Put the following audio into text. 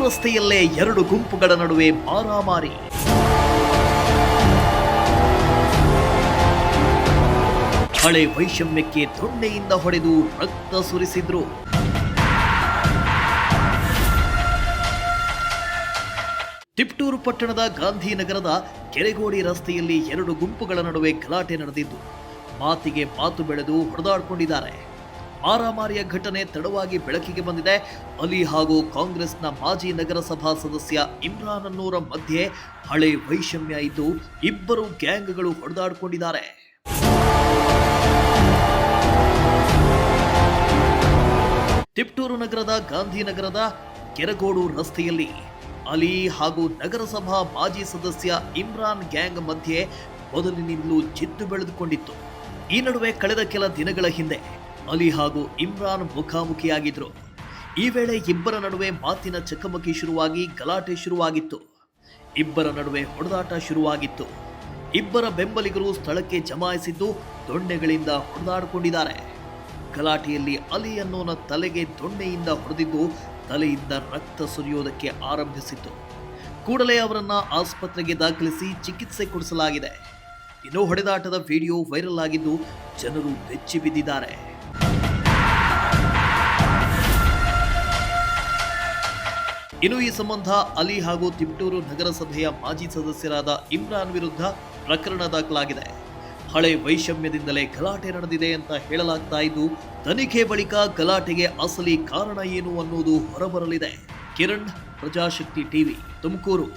ರಸ್ತೆಯಲ್ಲೇ ಎರಡು ಗುಂಪುಗಳ ನಡುವೆ ಮಾರಾಮಾರಿ. ಹಳೆ ವೈಷಮ್ಯಕ್ಕೆ ದೊಣ್ಣೆಯಿಂದ ಹೊಡೆದು ರಕ್ತ ಸುರಿಸಿದ್ರು. ತಿಪಟೂರು ಪಟ್ಟಣದ ಗಾಂಧಿನಗರದ ಕೆರೆಗೋಡಿ ರಸ್ತೆಯಲ್ಲಿ ಎರಡು ಗುಂಪುಗಳ ನಡುವೆ ಗಲಾಟೆ ನಡೆದಿದ್ದು, ಮಾತಿಗೆ ಮಾತು ಬೆಳೆದು ಹೊಡೆದಾಡಿಕೊಂಡಿದ್ದಾರೆ. ಮಾರಾಮಾರಿಯ ಘಟನೆ ತಡವಾಗಿ ಬೆಳಕಿಗೆ ಬಂದಿದೆ. ಅಲಿ ಹಾಗೂ ಕಾಂಗ್ರೆಸ್ನ ಮಾಜಿ ನಗರಸಭಾ ಸದಸ್ಯ ಇಮ್ರಾನ್ ಅನ್ನೋರ ಮಧ್ಯೆ ಹಳೆ ವೈಷಮ್ಯ ಇದ್ದು, ಇಬ್ಬರು ಗ್ಯಾಂಗ್ಗಳು ಹೊಡೆದಾಡಿಕೊಂಡಿದ್ದಾರೆ. ತಿಪಟೂರು ನಗರದ ಗಾಂಧಿನಗರದ ಕೆರಗೋಡು ರಸ್ತೆಯಲ್ಲಿ ಅಲಿ ಹಾಗೂ ನಗರಸಭಾ ಮಾಜಿ ಸದಸ್ಯ ಇಮ್ರಾನ್ ಗ್ಯಾಂಗ್ ಮಧ್ಯೆ ಮೊದಲಿನಿಂದಲೂ ಜಿದ್ದು ಬೆಳೆದುಕೊಂಡಿತ್ತು. ಈ ನಡುವೆ ಕಳೆದ ಕೆಲ ದಿನಗಳ ಹಿಂದೆ ಅಲಿ ಹಾಗೂ ಇಮ್ರಾನ್ ಮುಖಾಮುಖಿಯಾಗಿದ್ರು. ಈ ವೇಳೆ ಇಬ್ಬರ ನಡುವೆ ಮಾತಿನ ಚಕಮಕಿ ಶುರುವಾಗಿ ಗಲಾಟೆ ಶುರುವಾಗಿತ್ತು. ಇಬ್ಬರ ನಡುವೆ ಹೊಡೆದಾಟ ಶುರುವಾಗಿತ್ತು. ಇಬ್ಬರ ಬೆಂಬಲಿಗರು ಸ್ಥಳಕ್ಕೆ ಜಮಾಯಿಸಿದ್ದು ದೊಣ್ಣೆಗಳಿಂದ ಹೊಡೆದಾಡಿಕೊಂಡಿದ್ದಾರೆ. ಗಲಾಟೆಯಲ್ಲಿ ಅಲಿ ಅನ್ನೋನ ತಲೆಗೆ ದೊಣ್ಣೆಯಿಂದ ಹೊಡೆದಿದ್ದು ತಲೆಯಿಂದ ರಕ್ತ ಸುರಿಯೋದಕ್ಕೆ ಆರಂಭಿಸಿತ್ತು. ಕೂಡಲೇ ಅವರನ್ನ ಆಸ್ಪತ್ರೆಗೆ ದಾಖಲಿಸಿ ಚಿಕಿತ್ಸೆ ಕೊಡಿಸಲಾಗಿದೆ. ಇನ್ನು ಹೊಡೆದಾಟದ ವಿಡಿಯೋ ವೈರಲ್ ಆಗಿದ್ದು ಜನರು ಬೆಚ್ಚಿ ಬಿದ್ದಿದ್ದಾರೆ. ಇನ್ನು ಈ ಸಂಬಂಧ ಅಲಿ ಹಾಗೂ ತಿಪಟೂರು ನಗರಸಭೆಯ ಮಾಜಿ ಸದಸ್ಯರಾದ ಇಮ್ರಾನ್ ವಿರುದ್ಧ ಪ್ರಕರಣ ದಾಖಲಾಗಿದೆ. ಹಳೆ ವೈಷಮ್ಯದಿಂದಲೇ ಗಲಾಟೆ ನಡೆದಿದೆ ಅಂತ ಹೇಳಲಾಗ್ತಾ ಇದ್ದು, ತನಿಖೆ ಬಳಿಕ ಗಲಾಟೆಗೆ ಅಸಲಿ ಕಾರಣ ಏನು ಅನ್ನೋದು ಹೊರಬರಲಿದೆ. ಕಿರಣ್, ಪ್ರಜಾಶಕ್ತಿ ಟಿವಿ, ತುಮಕೂರು.